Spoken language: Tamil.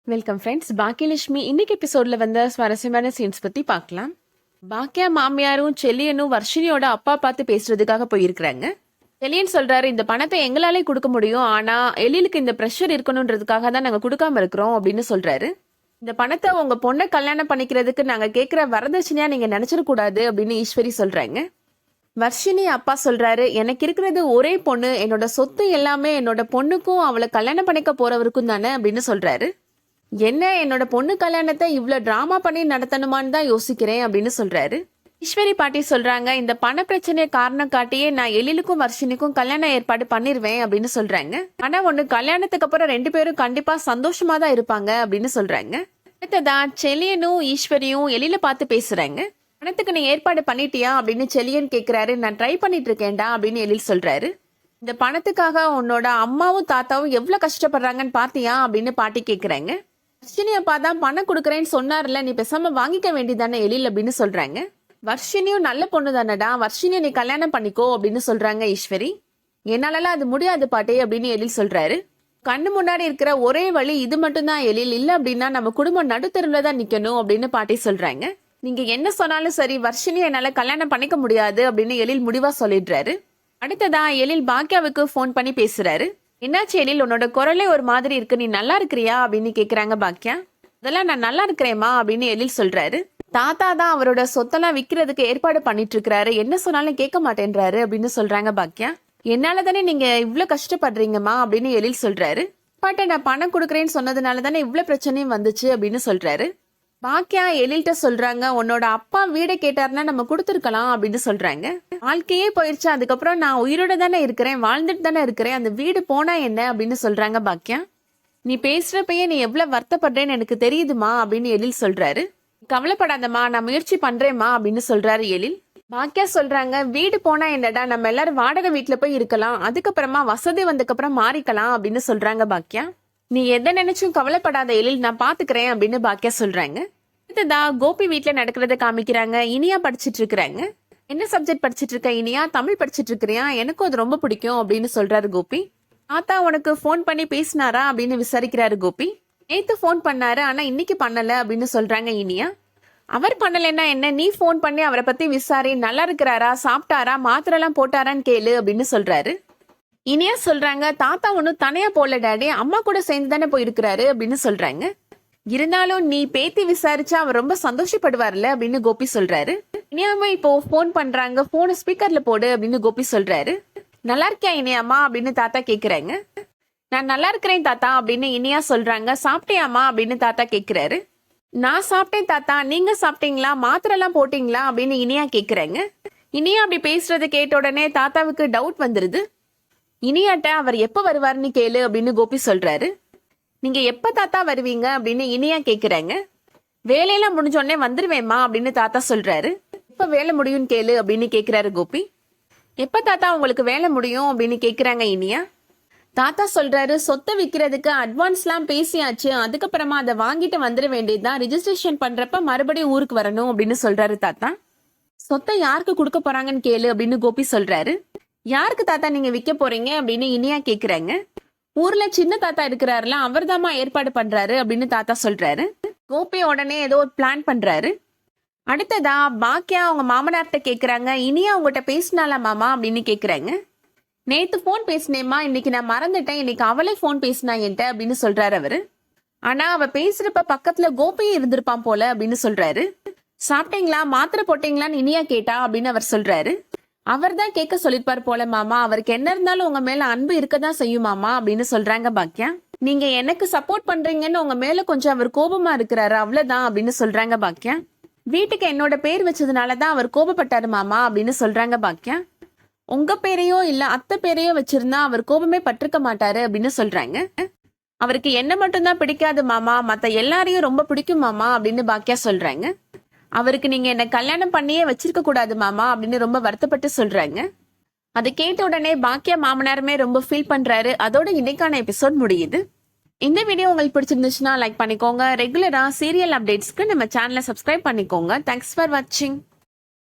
Welcome friends. பாக்கியலட்சுமி இன்னைக்கு எபிசோட்ல வந்த சுவாரஸ்யமான சீன்ஸ் பத்தி பார்க்கலாம். பாக்கியா மாமியாரும் செல்லியனும் வர்ஷினியோட அப்பா பார்த்து பேசுறதுக்காக போயிருக்கிறாங்க. செல்லியன் சொல்றாரு, இந்த பணத்தை எங்களாலே கொடுக்க முடியும், ஆனா எழிலுக்கு இந்த ப்ரெஷர் இருக்கணும்ன்றதுக்காக தான் நாங்க கொடுக்காம இருக்கிறோம் அப்படின்னு சொல்றாரு. இந்த பணத்தை உங்க பொண்ணை கல்யாணம் பண்ணிக்கிறதுக்கு நாங்க கேட்கிற வரதட்சணையா நீங்க நினைச்சிடக்கூடாது அப்படின்னு ஈஸ்வரி சொல்றாங்க. வர்ஷினி அப்பா சொல்றாரு, எனக்கு இருக்கிறது ஒரே பொண்ணு, என்னோட சொத்து எல்லாமே என்னோட பொண்ணுக்கும் அவளை கல்யாணம் பண்ணிக்க போறவருக்கும் தானே அப்படின்னு சொல்றாரு. என்ன என்னோட பொண்ணு கல்யாணத்தை இவ்வளவு டிராமா பண்ணி நடத்தணுமான்னு தான் யோசிக்கிறேன் அப்படின்னு சொல்றாரு. ஈஸ்வரி பாட்டி சொல்றாங்க, இந்த பண பிரச்சனையை காரணம் காட்டியே நான் எழிலுக்கும் வர்ஷினிக்கும் கல்யாணம் ஏற்பாடு பண்ணிருவேன் அப்படின்னு சொல்றாங்க. ஆனா ஒண்ணு, கல்யாணத்துக்கு அப்புறம் 2 பேரும் கண்டிப்பா சந்தோஷமா தான் இருப்பாங்க அப்படின்னு சொல்றாங்க. அடுத்ததான் செலியனும் ஈஸ்வரியும் எழில பார்த்து பேசுறாங்க. பணத்துக்கு நீ ஏற்பாடு பண்ணிட்டியா அப்படின்னு செலியன் கேக்குறாரு. நான் ட்ரை பண்ணிட்டு இருக்கேன்டா அப்படின்னு எழில் சொல்றாரு. இந்த பணத்துக்காக உன்னோட அம்மாவும் தாத்தாவும் எவ்வளவு கஷ்டப்படுறாங்கன்னு பாத்தியா அப்படின்னு பாட்டி கேக்குறாங்க. வர்ஷினி அப்பா தான் பணம் கொடுக்குறேன்னு சொன்னார்ல, நீ பேசாம வாங்கிக்க வேண்டியதானே எழில் அப்படின்னு சொல்றாங்க. வர்ஷினியும் நல்ல பொண்ணு தானடா, வர்ஷினியை நீ கல்யாணம் பண்ணிக்கோ அப்படின்னு சொல்றாங்க ஈஸ்வரி. என்னாலலாம் அது முடியாது பாட்டி அப்படின்னு எழில் சொல்றாரு. கண்ணு முன்னாடி இருக்கிற ஒரே வழி இது மட்டும் தான் எழில், இல்ல அப்படின்னா நம்ம குடும்பம் நடுத்தருல தான் நிக்கணும் அப்படின்னு பாட்டி சொல்றாங்க. நீங்க என்ன சொன்னாலும் சரி, வர்ஷினி என்னால கல்யாணம் பண்ணிக்க முடியாது அப்படின்னு எழில் முடிவா சொல்லிடுறாரு. அடுத்ததான் எழில் பாக்கியாவுக்கு போன் பண்ணி பேசுறாரு. என்னாச்சு எழில், உன்னோட குரலே ஒரு மாதிரி இருக்கு, நீ நல்லா இருக்கிறியா அப்படின்னு கேக்குறாங்க பாக்கியா. அதெல்லாம் நான் நல்லா இருக்கிறேம்மா அப்படின்னு எழில் சொல்றாரு. தாத்தா தான் அவரோட சொத்தெல்லாம் விற்கிறதுக்கு ஏற்பாடு பண்ணிட்டு இருக்கிறாரு, என்ன சொன்னாலும் கேட்க மாட்டேன்றாரு அப்படின்னு சொல்றாங்க பாக்கியா. என்னால தானே நீங்க இவ்வளவு கஷ்டப்படுறீங்கம்மா அப்படின்னு எழில் சொல்றாரு. பாட்ட நான் பணம் கொடுக்குறேன்னு சொன்னதுனால தானே இவ்வளவு பிரச்சனையும் வந்துச்சு அப்படின்னு சொல்றாரு. பாக்கியா எழில்கிட்ட சொல்றாங்க, உன்னோட அப்பா வீடை கேட்டாருன்னா நம்ம கொடுத்துருக்கலாம் அப்படின்னு சொல்றாங்க. வாழ்க்கையே போயிருச்சு, அதுக்கப்புறம் நான் உயிரோட தானே இருக்கிறேன், வாழ்ந்துட்டு தானே இருக்கிறேன், அந்த வீடு போனா என்ன அப்படின்னு சொல்றாங்க பாக்கியா. நீ பேசுறப்பயே நீ எவ்வளவு வருத்தப்படுறேன்னு எனக்கு தெரியுதுமா அப்படின்னு எழில் சொல்றாரு. கவலைப்படாதம்மா, நான் முயற்சி பண்றேம்மா அப்படின்னு சொல்றாரு எழில். பாக்கியா சொல்றாங்க, வீடு போனா என்னடா, நம்ம எல்லாரும் வாடகை வீட்டுல போய் இருக்கலாம், அதுக்கப்புறமா வசதி வந்ததுக்கு அப்புறம் மாறிக்கலாம் அப்படின்னு சொல்றாங்க பாக்கியா. நீ எதை நினைச்சும் கவலைப்படாத எழில், நான் பாத்துக்கிறேன் அப்படின்னு பாக்கியா சொல்றாங்க. இதுதான் கோபி வீட்டுல நடக்கிறத காமிக்கிறாங்க. இனியா படிச்சிட்டு இருக்கிறாங்க. என்ன சப்ஜெக்ட் படிச்சிட்டு இருக்க இனியா? தமிழ் படிச்சிட்டு இருக்கிறியா? எனக்கும் அது ரொம்ப பிடிக்கும் அப்படின்னு சொல்றாரு கோபி. தாத்தா உனக்கு போன் பண்ணி பேசினாரா அப்படின்னு விசாரிக்கிறாரு கோபி. நேத்து போன் பண்ணாரு, ஆனா இன்னைக்கு பண்ணல அப்படின்னு சொல்றாங்க இனியா. அவர் பண்ணலன்னா என்ன, நீ போன் பண்ணி அவரை பத்தி விசாரி, நல்லா இருக்கிறாரா, சாப்பிட்டாரா, மாத்திரை எல்லாம் போட்டாரான்னு கேளு அப்படின்னு சொல்றாரு. இனியா சொல்றாங்க, தாத்தா ஒன்னும் தனியா போல டாடி, அம்மா கூட சேர்ந்து தானே போயிருக்கிறாரு அப்படின்னு சொல்றாங்க. இருந்தாலும் நீ பேத்தி விசாரிச்சா அவர் ரொம்ப சந்தோஷப்படுவார்ல அப்படின்னு கோபி சொல்றாரு. இனியாமா இப்போ போன் பண்றாங்க, போன ஸ்பீக்கர்ல போடு அப்படின்னு கோபி சொல்றாரு. நல்லா இருக்கியா இனியாமா அப்படின்னு தாத்தா கேக்குறாங்க. நான் நல்லா இருக்கிறேன் தாத்தா அப்படின்னு இனியா சொல்றாங்க. சாப்பிட்டியாமா அப்படின்னு தாத்தா கேக்குறாரு. நான் சாப்பிட்டேன் தாத்தா, நீங்க சாப்பிட்டீங்களா, மாத்திரை எல்லாம் போட்டீங்களா அப்படின்னு இனியா கேக்குறாங்க. இனியா அப்படி பேசுறது கேட்ட உடனே தாத்தாவுக்கு டவுட் வந்துருது. இனியாட்ட அவர் எப்ப வருவாருன்னு கேளு அப்படின்னு கோபி சொல்றாரு. நீங்க எப்ப தாத்தா வருவீங்க அப்படின்னு இனியா கேக்குறாங்க. வேலையெல்லாம் முடிஞ்சோடனே வந்துருவேம்மா அப்படின்னு தாத்தா சொல்றாரு. எப்ப வேலை முடியும்னு கேளு அப்படின்னு கேக்குறாரு கோபி. எப்ப தாத்தா உங்களுக்கு வேலை முடியும் அப்படின்னு கேக்குறாங்க இனியா. தாத்தா சொல்றாரு, சொத்தை விற்கிறதுக்கு அட்வான்ஸ்லாம் பேசியாச்சு, அதுக்கப்புறமா அதை வாங்கிட்டு வந்துட வேண்டியதுதான், ரிஜிஸ்ட்ரேஷன் பண்றப்ப மறுபடியும் ஊருக்கு வரணும் அப்படின்னு சொல்றாரு தாத்தா. சொத்தை யாருக்கு கொடுக்க போறாங்கன்னு கேளு அப்படின்னு கோபி சொல்றாரு. யாருக்கு தாத்தா நீங்க விற்க போறீங்க அப்படின்னு இனியா கேக்குறாங்க. ஊர்ல சின்ன தாத்தா இருக்கிறாருல, அவர் தாமா ஏற்பாடு பண்றாரு அப்படின்னு தாத்தா சொல்றாரு. கோபி உடனே ஏதோ ஒரு பிளான் பண்றாரு. அடுத்ததா பாக்கியா அவங்க மாமனார்கிட்ட கேக்குறாங்க, இனியா உங்ககிட்ட பேசினாலா மாமா அப்படின்னு கேக்குறாங்க. நேத்து போன் பேசினேம்மா, இன்னைக்கு நான் மறந்துட்டேன், இன்னைக்கு அவளே போன் பேசினா என்கிட்ட அப்படின்னு சொல்றாரு அவரு. ஆனா அவ பேசுறப்ப பக்கத்துல கோபியும் இருந்திருப்பான் போல அப்படின்னு சொல்றாரு. சாப்பிட்டீங்களா, மாத்திரை போட்டீங்களான்னு இனியா கேட்டா அப்படின்னு அவர் சொல்றாரு. அவர் தான் கேட்க சொல்லிருப்பார் போல மாமா, அவருக்கு என்ன இருந்தாலும் உங்க மேல அன்பு இருக்கதான் செய்யும் மாமா அப்படின்னு சொல்றாங்க பாக்கியா. நீங்க எனக்கு சப்போர்ட் பண்றீங்கன்னு உங்க மேல கொஞ்சம் அவர் கோபமா இருக்கிறாரு, அவ்வளவுதான் அப்படின்னு சொல்றாங்க பாக்கியா. வீட்டுக்கு என்னோட பேர் வச்சதுனாலதான் அவர் கோபப்பட்டாரு மாமா அப்படின்னு சொல்றாங்க பாக்கியா. உங்க பேரையோ இல்ல அத்தை பேரையோ வச்சிருந்தா அவர் கோபமே பட்டிருக்க மாட்டாரு அப்படின்னு சொல்றாங்க. அவருக்கு என்ன மட்டும்தான் பிடிக்காது மாமா, மத்த எல்லாரையும் ரொம்ப பிடிக்கும் மாமா அப்படின்னு பாக்கியா சொல்றாங்க. அவருக்கு நீங்க என்ன கல்யாணம் பண்ணியே வச்சிருக்க கூடாது மாமா அப்படின்னு ரொம்ப வருத்தப்பட்டு சொல்றாங்க. அதை கேட்ட உடனே பாக்கியா மாமனாருமே ரொம்ப ஃபீல் பண்றாரு. அதோட இன்னைக்கான எபிசோட் முடியுது. இந்த வீடியோ உங்களுக்கு பிடிச்சிருந்துச்சுன்னா லைக் பண்ணிக்கோங்க. ரெகுலரா சீரியல் அப்டேட்ஸ்க்கு நம்ம சேனலை சப்ஸ்கிரைப் பண்ணிக்கோங்க. தேங்க்ஸ் ஃபார் வாட்சிங்.